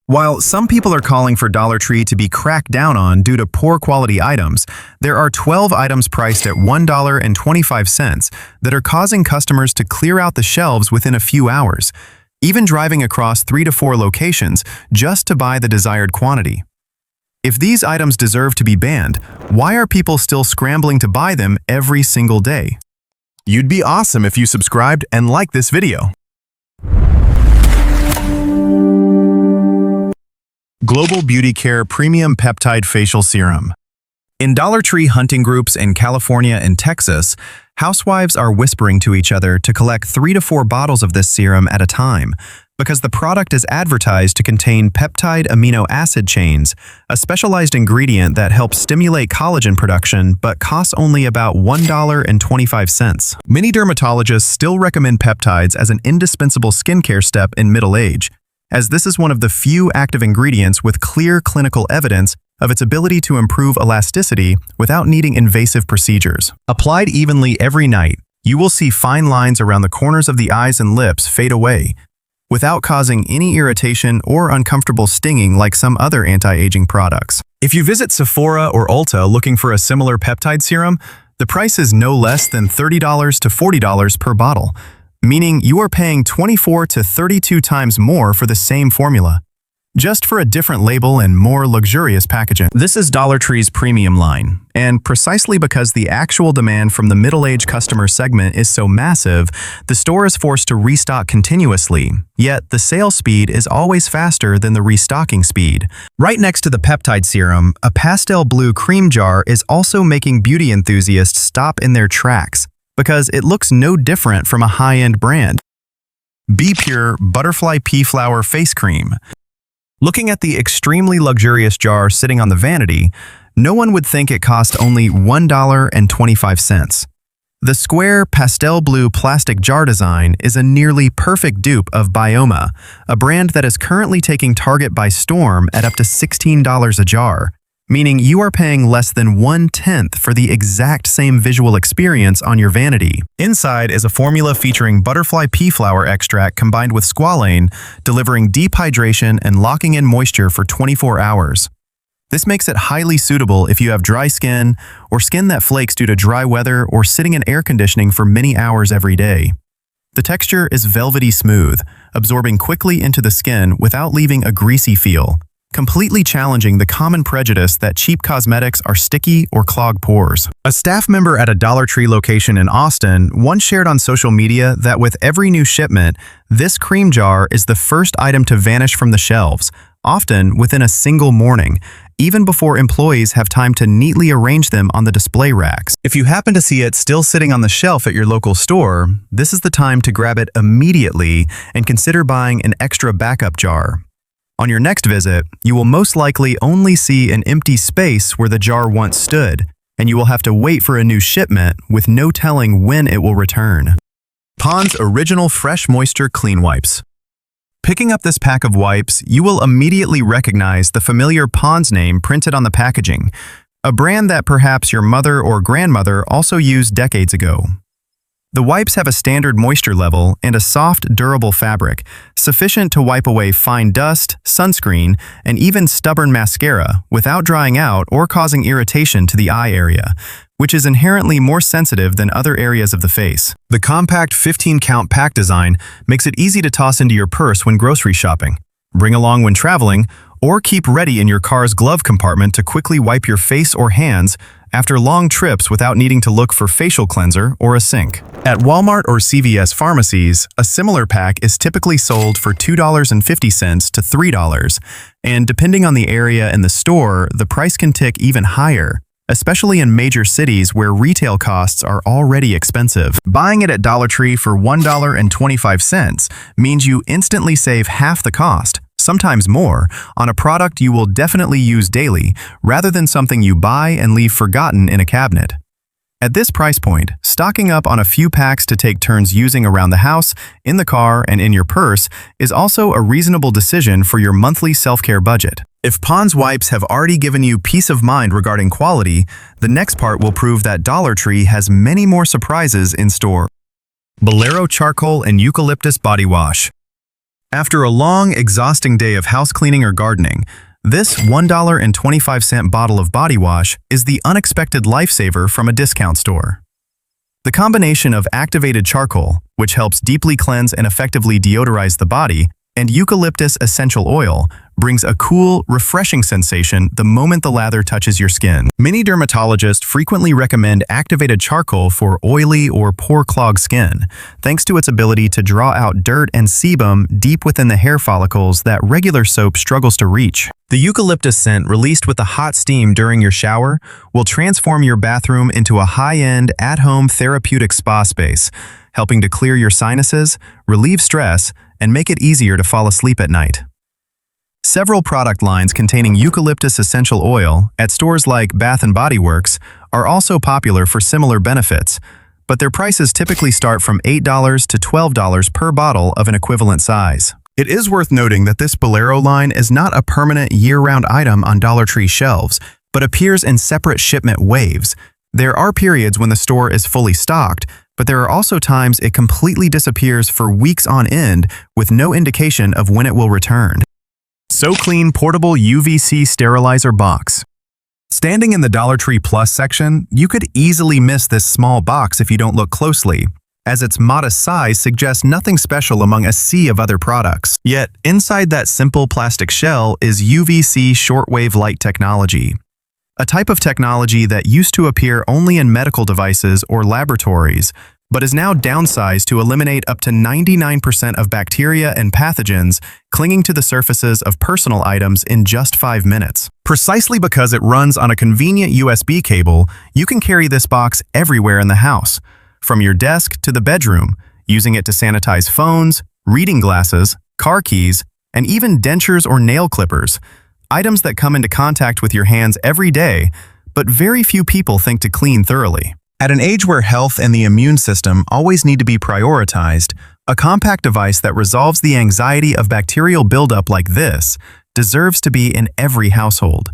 While some people are calling for Dollar Tree to be cracked down on due to poor quality items, there are 12 items priced at $1.25 that are causing customers to clear out the shelves within a few hours, even driving across 3 to 4 locations just to buy the desired quantity. If these items deserve to be banned, why are people still scrambling to buy them every single day? You'd be awesome if you subscribed and liked this video. Global Beauty Care Premium Peptide Facial Serum. In Dollar Tree hunting groups in California and Texas, housewives are whispering to each other to collect 3 to 4 bottles of this serum at a time because the product is advertised to contain peptide amino acid chains, a specialized ingredient that helps stimulate collagen production but costs only about $1.25. Many dermatologists still recommend peptides as an indispensable skincare step in middle age, as this is one of the few active ingredients with clear clinical evidence of its ability to improve elasticity without needing invasive procedures. Applied evenly every night, you will see fine lines around the corners of the eyes and lips fade away, without causing any irritation or uncomfortable stinging like some other anti-aging products. If you visit Sephora or Ulta looking for a similar peptide serum, the price is no less than $30 to $40 per bottle, meaning you are paying 24 to 32 times more for the same formula, just for a different label and more luxurious packaging. This is Dollar Tree's premium line, and precisely because the actual demand from the middle-aged customer segment is so massive, the store is forced to restock continuously, yet the sales speed is always faster than the restocking speed. Right next to the peptide serum, a pastel blue cream jar is also making beauty enthusiasts stop in their tracks, because it looks no different from a high-end brand. Be Pure Butterfly Pea Flower Face Cream. Looking at the extremely luxurious jar sitting on the vanity, no one would think it cost only $1.25. The square pastel blue plastic jar design is a nearly perfect dupe of Bioma, a brand that is currently taking Target by storm at up to $16 a jar, meaning you are paying less than 1/10 for the exact same visual experience on your vanity. Inside is a formula featuring butterfly pea flower extract combined with squalane, delivering deep hydration and locking in moisture for 24 hours. This makes it highly suitable if you have dry skin or skin that flakes due to dry weather or sitting in air conditioning for many hours every day. The texture is velvety smooth, absorbing quickly into the skin without leaving a greasy feel, completely challenging the common prejudice that cheap cosmetics are sticky or clog pores. A staff member at a Dollar Tree location in Austin once shared on social media that with every new shipment, this cream jar is the first item to vanish from the shelves, often within a single morning, even before employees have time to neatly arrange them on the display racks. If you happen to see it still sitting on the shelf at your local store, this is the time to grab it immediately and consider buying an extra backup jar. On your next visit, you will most likely only see an empty space where the jar once stood, and you will have to wait for a new shipment with no telling when it will return. Pond's Original Fresh Moisture Clean Wipes. Picking up this pack of wipes, you will immediately recognize the familiar Pond's name printed on the packaging, a brand that perhaps your mother or grandmother also used decades ago. The wipes have a standard moisture level and a soft, durable fabric, sufficient to wipe away fine dust, sunscreen, and even stubborn mascara without drying out or causing irritation to the eye area, which is inherently more sensitive than other areas of the face. The compact 15-count pack design makes it easy to toss into your purse when grocery shopping, bring along when traveling, or keep ready in your car's glove compartment to quickly wipe your face or hands after long trips without needing to look for facial cleanser or a sink. At Walmart or CVS pharmacies, a similar pack is typically sold for $2.50 to $3, and depending on the area and the store, the price can tick even higher, especially in major cities where retail costs are already expensive. Buying it at Dollar Tree for $1.25 means you instantly save half the cost, sometimes more, on a product you will definitely use daily, rather than something you buy and leave forgotten in a cabinet. At this price point, stocking up on a few packs to take turns using around the house, in the car, and in your purse is also a reasonable decision for your monthly self-care budget. If Pond's wipes have already given you peace of mind regarding quality, the next part will prove that Dollar Tree has many more surprises in store. Bolero Charcoal and Eucalyptus Body Wash. After a long, exhausting day of house cleaning or gardening, this $1.25 bottle of body wash is the unexpected lifesaver from a discount store. The combination of activated charcoal, which helps deeply cleanse and effectively deodorize the body, and eucalyptus essential oil brings a cool, refreshing sensation the moment the lather touches your skin. Many dermatologists frequently recommend activated charcoal for oily or pore-clogged skin, thanks to its ability to draw out dirt and sebum deep within the hair follicles that regular soap struggles to reach. The eucalyptus scent released with the hot steam during your shower will transform your bathroom into a high-end, at-home therapeutic spa space, helping to clear your sinuses, relieve stress, and make it easier to fall asleep at night. Several product lines containing eucalyptus essential oil at stores like Bath & Body Works are also popular for similar benefits, but their prices typically start from $8 to $12 per bottle of an equivalent size. It is worth noting that this Bolero line is not a permanent year-round item on Dollar Tree shelves, but appears in separate shipment waves. There are periods when the store is fully stocked, but there are also times it completely disappears for weeks on end with no indication of when it will return. So Clean Portable UVC Sterilizer Box. Standing in the Dollar Tree Plus section, you could easily miss this small box if you don't look closely, as its modest size suggests nothing special among a sea of other products. Yet, inside that simple plastic shell is UVC shortwave light technology, a type of technology that used to appear only in medical devices or laboratories, but is now downsized to eliminate up to 99% of bacteria and pathogens clinging to the surfaces of personal items in just 5 minutes. Precisely because it runs on a convenient USB cable, you can carry this box everywhere in the house, from your desk to the bedroom, using it to sanitize phones, reading glasses, car keys, and even dentures or nail clippers, items that come into contact with your hands every day, but very few people think to clean thoroughly. At an age where health and the immune system always need to be prioritized, a compact device that resolves the anxiety of bacterial buildup like this deserves to be in every household,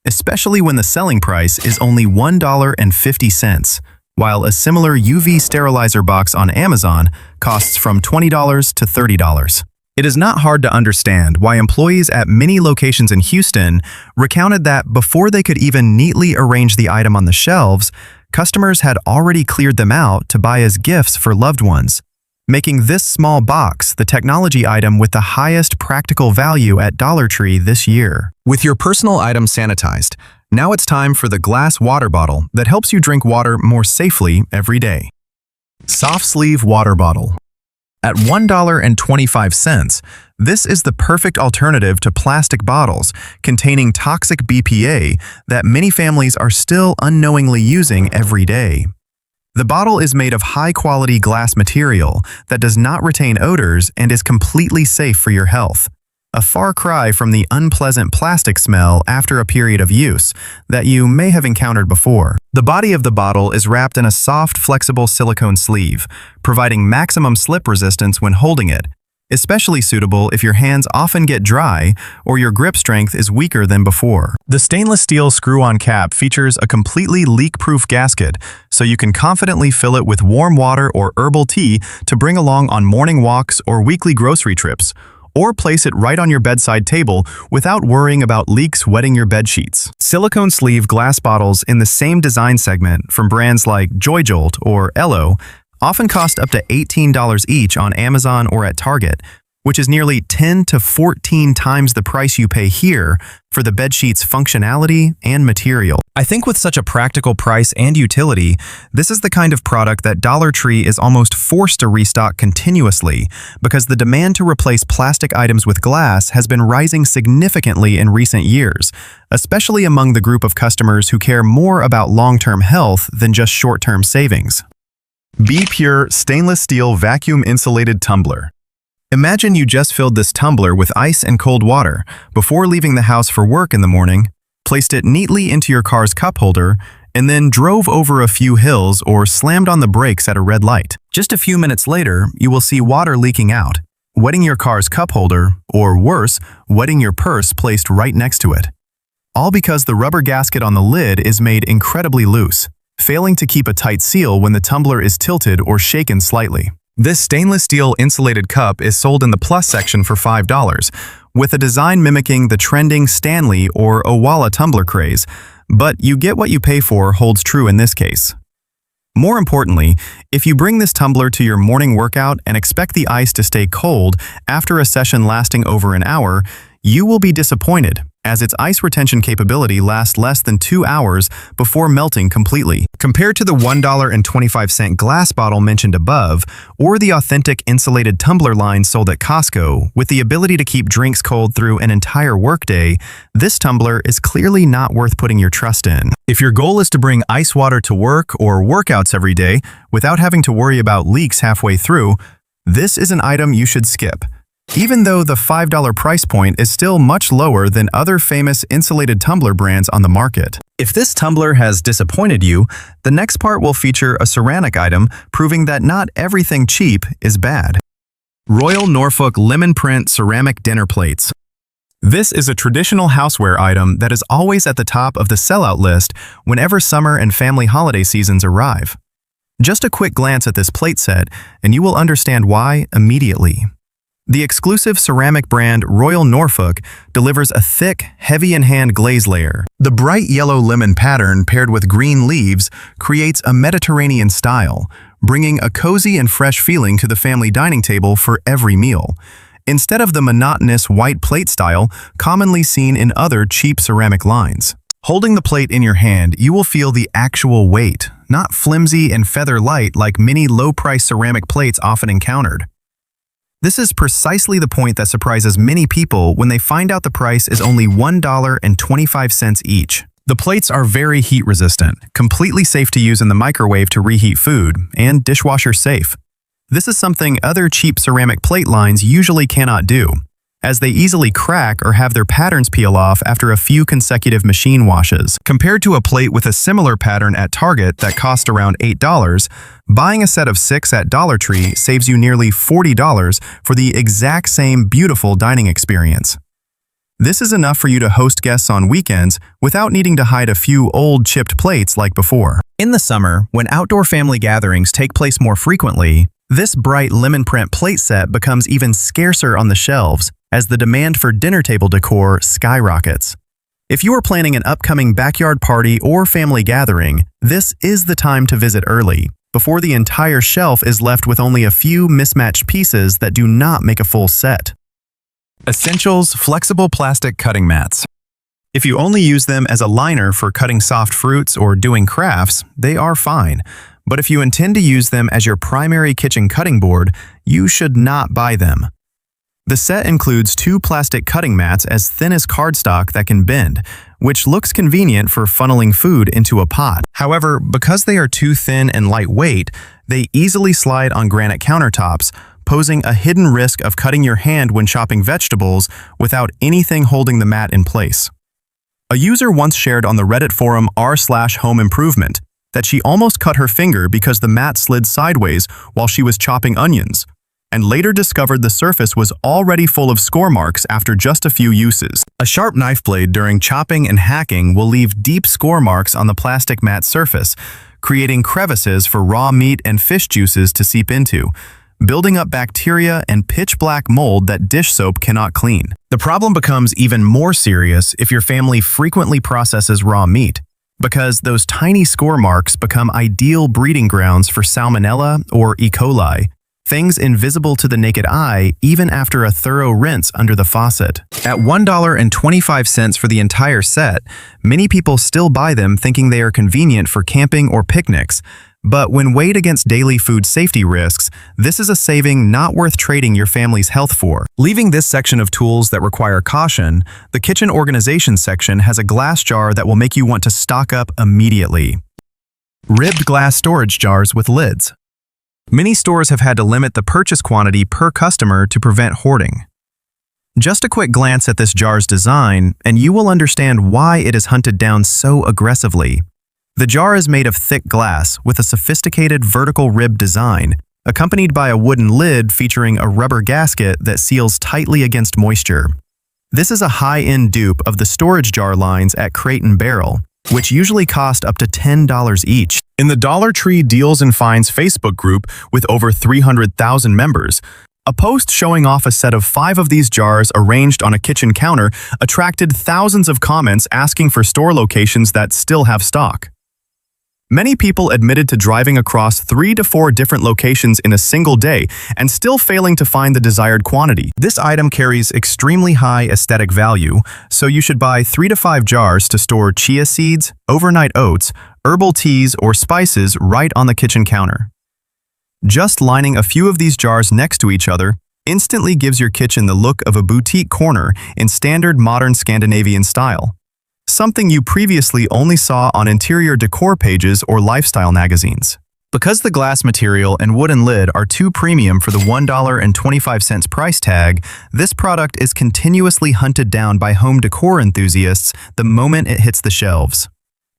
especially when the selling price is only $1.50, while a similar UV sterilizer box on Amazon costs from $20 to $30. It is not hard to understand why employees at many locations in Houston recounted that before they could even neatly arrange the item on the shelves, customers had already cleared them out to buy as gifts for loved ones, making this small box the technology item with the highest practical value at Dollar Tree this year. With your personal items sanitized, now it's time for the glass water bottle that helps you drink water more safely every day. Soft Sleeve Water Bottle. At $1.25, this is the perfect alternative to plastic bottles containing toxic BPA that many families are still unknowingly using every day. The bottle is made of high-quality glass material that does not retain odors and is completely safe for your health. A far cry from the unpleasant plastic smell after a period of use that you may have encountered before. The body of the bottle is wrapped in a soft, flexible silicone sleeve, providing maximum slip resistance when holding it, especially suitable if your hands often get dry or your grip strength is weaker than before. The stainless steel screw-on cap features a completely leak-proof gasket, so you can confidently fill it with warm water or herbal tea to bring along on morning walks or weekly grocery trips, or place it right on your bedside table without worrying about leaks wetting your bed sheets. Silicone sleeve glass bottles in the same design segment from brands like JoyJolt or Ello often cost up to $18 each on Amazon or at Target, which is nearly 10 to 14 times the price you pay here for the bedsheet's functionality and material. I think with such a practical price and utility, this is the kind of product that Dollar Tree is almost forced to restock continuously because the demand to replace plastic items with glass has been rising significantly in recent years, especially among the group of customers who care more about long-term health than just short-term savings. Be Pure Stainless Steel Vacuum Insulated Tumbler. Imagine you just filled this tumbler with ice and cold water before leaving the house for work in the morning, placed it neatly into your car's cup holder, and then drove over a few hills or slammed on the brakes at a red light. Just a few minutes later, you will see water leaking out, wetting your car's cup holder, or worse, wetting your purse placed right next to it. All because the rubber gasket on the lid is made incredibly loose, failing to keep a tight seal when the tumbler is tilted or shaken slightly. This stainless steel insulated cup is sold in the plus section for $5, with a design mimicking the trending Stanley or Owala tumbler craze, but you get what you pay for holds true in this case. More importantly, if you bring this tumbler to your morning workout and expect the ice to stay cold after a session lasting over an hour, you will be disappointed, as its ice retention capability lasts less than 2 hours before melting completely. Compared to the $1.25 glass bottle mentioned above, or the authentic insulated tumbler line sold at Costco, with the ability to keep drinks cold through an entire workday, this tumbler is clearly not worth putting your trust in. If your goal is to bring ice water to work or workouts every day without having to worry about leaks halfway through, this is an item you should skip. Even though the $5 price point is still much lower than other famous insulated tumbler brands on the market. If this tumbler has disappointed you, the next part will feature a ceramic item proving that not everything cheap is bad. Royal Norfolk Lemon Print Ceramic Dinner Plates. This is a traditional houseware item that is always at the top of the sellout list whenever summer and family holiday seasons arrive. Just a quick glance at this plate set and you will understand why immediately. The exclusive ceramic brand Royal Norfolk delivers a thick, heavy-in-hand glaze layer. The bright yellow lemon pattern paired with green leaves creates a Mediterranean style, bringing a cozy and fresh feeling to the family dining table for every meal, instead of the monotonous white plate style commonly seen in other cheap ceramic lines. Holding the plate in your hand, you will feel the actual weight, not flimsy and feather light like many low-price ceramic plates often encountered. This is precisely the point that surprises many people when they find out the price is only $1.25 each. The plates are very heat resistant, completely safe to use in the microwave to reheat food, and dishwasher safe. This is something other cheap ceramic plate lines usually cannot do, as they easily crack or have their patterns peel off after a few consecutive machine washes. Compared to a plate with a similar pattern at Target that cost around $8, buying a set of 6 at Dollar Tree saves you nearly $40 for the exact same beautiful dining experience. This is enough for you to host guests on weekends without needing to hide a few old chipped plates like before. In the summer, when outdoor family gatherings take place more frequently, this bright lemon print plate set becomes even scarcer on the shelves as the demand for dinner table decor skyrockets. If you are planning an upcoming backyard party or family gathering, this is the time to visit early, before the entire shelf is left with only a few mismatched pieces that do not make a full set. Essentials Flexible Plastic Cutting Mats. If you only use them as a liner for cutting soft fruits or doing crafts, they are fine. But if you intend to use them as your primary kitchen cutting board, you should not buy them. The set includes 2 plastic cutting mats as thin as cardstock that can bend, which looks convenient for funneling food into a pot. However, because they are too thin and lightweight, they easily slide on granite countertops, posing a hidden risk of cutting your hand when chopping vegetables without anything holding the mat in place. A user once shared on the Reddit forum r/homeimprovement that she almost cut her finger because the mat slid sideways while she was chopping onions, and later discovered the surface was already full of score marks after just a few uses. A sharp knife blade during chopping and hacking will leave deep score marks on the plastic mat surface, creating crevices for raw meat and fish juices to seep into, building up bacteria and pitch-black mold that dish soap cannot clean. The problem becomes even more serious if your family frequently processes raw meat, because those tiny score marks become ideal breeding grounds for Salmonella or E. coli, things invisible to the naked eye even after a thorough rinse under the faucet. At $1.25 for the entire set, many people still buy them thinking they are convenient for camping or picnics. But when weighed against daily food safety risks, this is a saving not worth trading your family's health for. Leaving this section of tools that require caution, the kitchen organization section has a glass jar that will make you want to stock up immediately. Ribbed glass storage jars with lids. Many stores have had to limit the purchase quantity per customer to prevent hoarding. Just a quick glance at this jar's design, and you will understand why it is hunted down so aggressively. The jar is made of thick glass with a sophisticated vertical rib design, accompanied by a wooden lid featuring a rubber gasket that seals tightly against moisture. This is a high-end dupe of the storage jar lines at Crate & Barrel, which usually cost up to $10 each. In the Dollar Tree Deals and Finds Facebook group with over 300,000 members, a post showing off a set of 5 of these jars arranged on a kitchen counter attracted thousands of comments asking for store locations that still have stock. Many people admitted to driving across 3 to 4 different locations in a single day and still failing to find the desired quantity. This item carries extremely high aesthetic value, so you should buy 3 to 5 jars to store chia seeds, overnight oats, herbal teas, or spices right on the kitchen counter. Just lining a few of these jars next to each other instantly gives your kitchen the look of a boutique corner in standard modern Scandinavian style, something you previously only saw on interior decor pages or lifestyle magazines. Because the glass material and wooden lid are too premium for the $1.25 price tag, this product is continuously hunted down by home decor enthusiasts the moment it hits the shelves.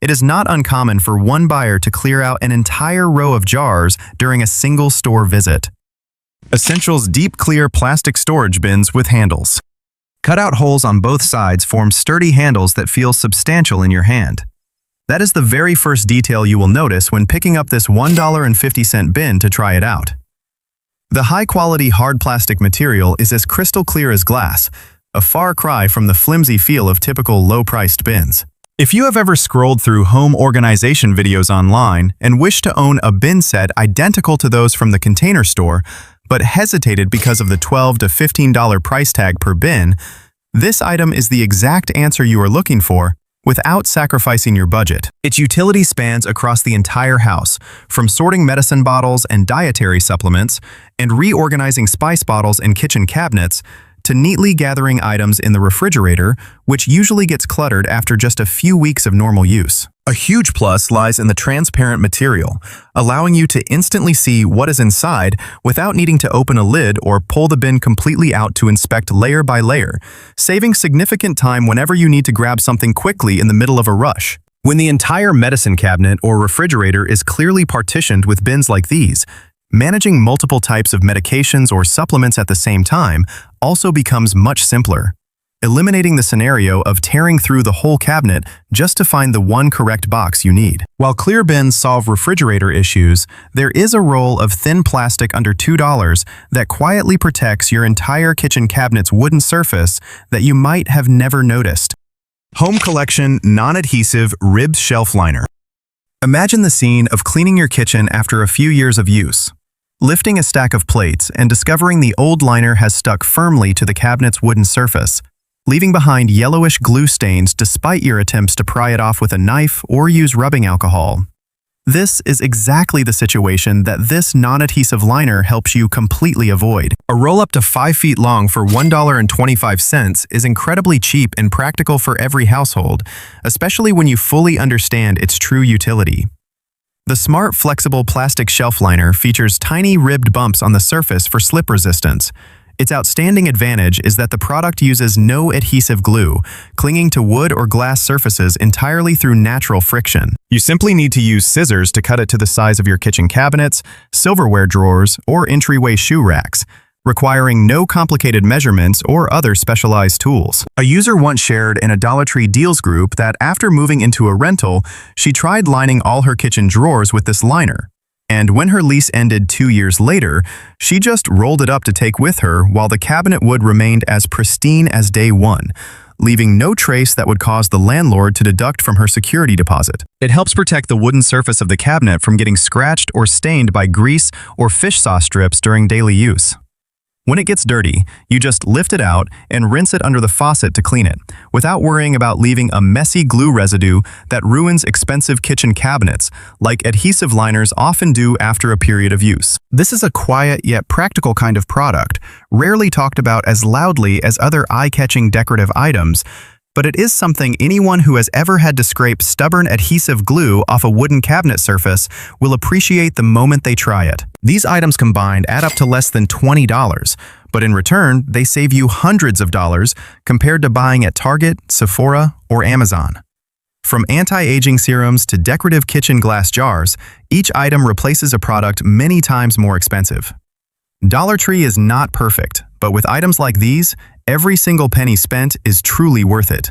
It is not uncommon for one buyer to clear out an entire row of jars during a single store visit. Essentials Deep Clear Plastic Storage Bins with Handles. Cut-out holes on both sides form sturdy handles that feel substantial in your hand. That is the very first detail you will notice when picking up this $1.50 bin to try it out. The high-quality hard plastic material is as crystal clear as glass, a far cry from the flimsy feel of typical low-priced bins. If you have ever scrolled through home organization videos online and wish to own a bin set identical to those from the Container Store, but hesitated because of the $12 to $15 price tag per bin, this item is the exact answer you are looking for without sacrificing your budget. Its utility spans across the entire house, from sorting medicine bottles and dietary supplements and reorganizing spice bottles and kitchen cabinets, to neatly gathering items in the refrigerator, which usually gets cluttered after just a few weeks of normal use. A huge plus lies in the transparent material, allowing you to instantly see what is inside without needing to open a lid or pull the bin completely out to inspect layer by layer, saving significant time whenever you need to grab something quickly in the middle of a rush. When the entire medicine cabinet or refrigerator is clearly partitioned with bins like these, managing multiple types of medications or supplements at the same time also becomes much simpler, eliminating the scenario of tearing through the whole cabinet just to find the one correct box you need. While clear bins solve refrigerator issues, there is a roll of thin plastic under $2 that quietly protects your entire kitchen cabinet's wooden surface that you might have never noticed. Home Collection Non-Adhesive Ribbed Shelf Liner. Imagine the scene of cleaning your kitchen after a few years of use, lifting a stack of plates and discovering the old liner has stuck firmly to the cabinet's wooden surface, leaving behind yellowish glue stains despite your attempts to pry it off with a knife or use rubbing alcohol. This is exactly the situation that this non-adhesive liner helps you completely avoid. A roll up to 5 feet long for $1.25 is incredibly cheap and practical for every household, especially when you fully understand its true utility. The smart, flexible plastic shelf liner features tiny ribbed bumps on the surface for slip resistance. Its outstanding advantage is that the product uses no adhesive glue, clinging to wood or glass surfaces entirely through natural friction. You simply need to use scissors to cut it to the size of your kitchen cabinets, silverware drawers, or entryway shoe racks, requiring no complicated measurements or other specialized tools. A user once shared in a Dollar Tree Deals group that after moving into a rental, she tried lining all her kitchen drawers with this liner. And when her lease ended 2 years later, she just rolled it up to take with her while the cabinet wood remained as pristine as day one, leaving no trace that would cause the landlord to deduct from her security deposit. It helps protect the wooden surface of the cabinet from getting scratched or stained by grease or fish sauce strips during daily use. When it gets dirty, you just lift it out and rinse it under the faucet to clean it, without worrying about leaving a messy glue residue that ruins expensive kitchen cabinets, like adhesive liners often do after a period of use. This is a quiet yet practical kind of product, rarely talked about as loudly as other eye-catching decorative items, but it is something anyone who has ever had to scrape stubborn adhesive glue off a wooden cabinet surface will appreciate the moment they try it. These items combined add up to less than $20, but in return, they save you hundreds of dollars compared to buying at Target, Sephora, or Amazon. From anti-aging serums to decorative kitchen glass jars, each item replaces a product many times more expensive. Dollar Tree is not perfect, but with items like these, every single penny spent is truly worth it.